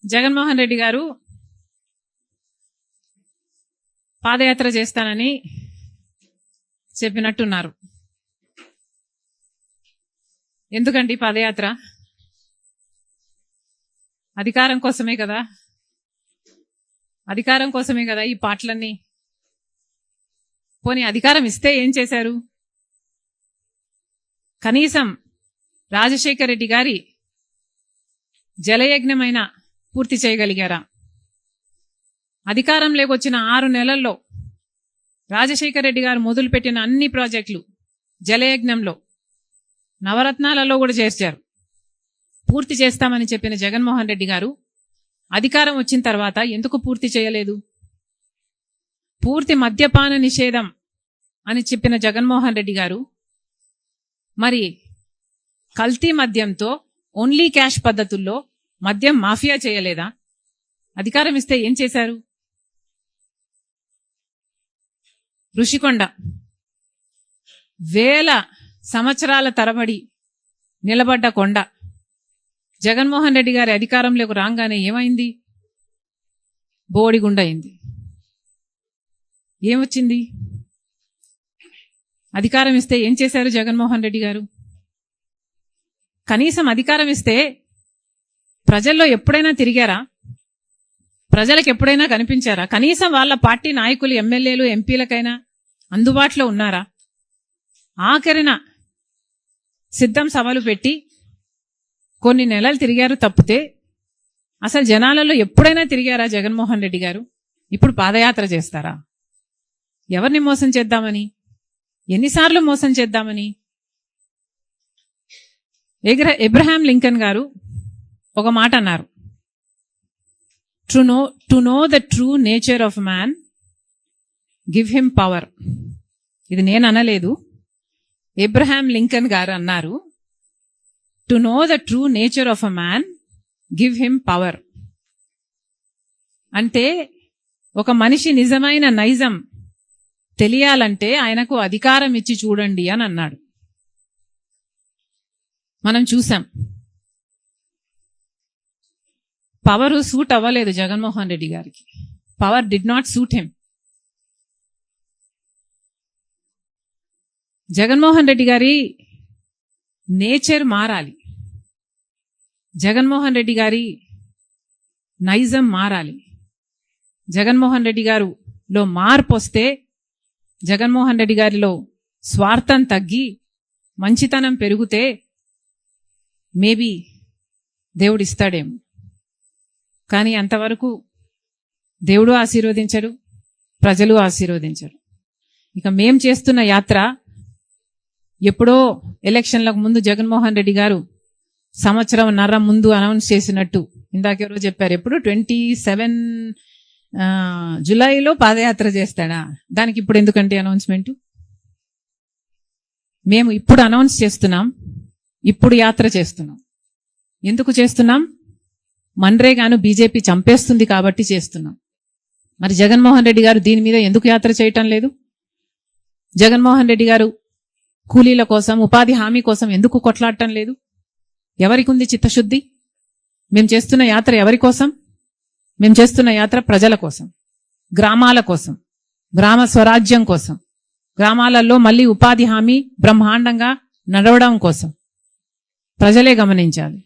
జగన్మోహన్ రెడ్డి గారు పాదయాత్ర చేస్తానని చెప్పినట్టున్నారు. ఎందుకండి పాదయాత్ర? అధికారం కోసమే కదా, అధికారం కోసమే కదా ఈ పాటలన్నీ. పోనీ అధికారం ఇస్తే ఏం చేశారు? కనీసం రాజశేఖర్ రెడ్డి గారి జలయజ్ఞమైనా పూర్తి చేయగలిగారా? అధికారంలోకి వచ్చిన 6 నెలల్లో రాజశేఖర్ రెడ్డి గారు మొదలుపెట్టిన అన్ని ప్రాజెక్టులు జలయజ్ఞంలో నవరత్నాలలో కూడా చేర్చారు. పూర్తి చేస్తామని చెప్పిన జగన్మోహన్ రెడ్డి గారు అధికారం వచ్చిన తర్వాత ఎందుకు పూర్తి చేయలేదు? పూర్తి మద్యపాన నిషేధం అని చెప్పిన జగన్మోహన్ రెడ్డి గారు మరి కల్తీ మద్యంతో ఓన్లీ క్యాష్ పద్ధతుల్లో మద్యం మాఫియా చేయలేదా? అధికారం ఇస్తే ఏం చేశారు? ఋషికొండ వేల సంవత్సరాల తరబడి నిలబడ్డ కొండ జగన్మోహన్ రెడ్డి గారి అధికారంలోకి రాగానే ఏమైంది? బోడిగుండ అయింది. ఏమొచ్చింది? అధికారం ఇస్తే ఏం చేశారు జగన్మోహన్ రెడ్డి గారు? కనీసం అధికారం ఇస్తే ప్రజల్లో ఎప్పుడైనా తిరిగారా? ప్రజలకు ఎప్పుడైనా కనిపించారా? కనీసం వాళ్ళ పార్టీ నాయకులు, ఎమ్మెల్యేలు, ఎంపీలకైనా అందుబాటులో ఉన్నారా? ఆఖరిన సిద్ధం సభలు పెట్టి కొన్ని నెలలు తిరిగారు తప్పితే అసలు జనాలలో ఎప్పుడైనా తిరిగారా జగన్మోహన్ రెడ్డి గారు? ఇప్పుడు పాదయాత్ర చేస్తారా? ఎవరిని మోసం చేద్దామని? ఎన్నిసార్లు మోసం చేద్దామని? అబ్రహాం లింకన్ గారు ఒక మాట అన్నారు, to know the true nature of man give him power. ఇది నేను అనలేదు, అబ్రహాం లింకన్ గారు అన్నారు. To know the true nature of a man give him power. అంటే ఒక మనిషి నిజమైన నైజం తెలియాలంటే ఆయనకు అధికారం ఇచ్చి చూడండి అని అన్నాడు. మనం చూసాం, పవర్ సూట్ అవ్వలేదు జగన్మోహన్ రెడ్డి గారికి. Power did not suit him. Jaganmohan Reddy గారి నేచర్ మారాలి, జగన్మోహన్ రెడ్డి గారి నైజం మారాలి. జగన్మోహన్ రెడ్డి గారిలో మార్పు వస్తే, జగన్మోహన్ రెడ్డి గారిలో స్వార్థం తగ్గి మంచితనం పెరిగితే మేబీ దేవుడు ఇస్తాడేమో. కానీ అంతవరకు దేవుడు ఆశీర్వదించడు, ప్రజలు ఆశీర్వదించడు. ఇక మేం చేస్తున్న యాత్ర ఎప్పుడో ఎలక్షన్లకు ముందు జగన్మోహన్ రెడ్డి గారు సంవత్సరంన్నర ముందు అనౌన్స్ చేసినట్టు, ఇందాకెవరో చెప్పారు, ఎప్పుడు 27 జూలైలో పాదయాత్ర చేస్తాడా? దానికి ఇప్పుడు ఎందుకంటే అనౌన్స్మెంట్? మేము ఇప్పుడు అనౌన్స్ చేస్తున్నాం, ఇప్పుడు యాత్ర చేస్తున్నాం. ఎందుకు చేస్తున్నాం? మన్రేగాను బీజేపీ చంపేస్తుంది కాబట్టి చేస్తున్నాం. మరి జగన్మోహన్ రెడ్డి గారు దీని మీద ఎందుకు యాత్ర చేయటం లేదు? జగన్మోహన్ రెడ్డి గారు కూలీల కోసం, ఉపాధి హామీ కోసం ఎందుకు కొట్లాడటం లేదు? ఎవరికి ఉంది చిత్తశుద్ధి? మేము చేస్తున్న యాత్ర ఎవరి కోసం? మేము చేస్తున్న యాత్ర ప్రజల కోసం, గ్రామాల కోసం, గ్రామ స్వరాజ్యం కోసం, గ్రామాలలో మళ్ళీ ఉపాధి హామీ బ్రహ్మాండంగా నడవడం కోసం. ప్రజలే గమనించాలి.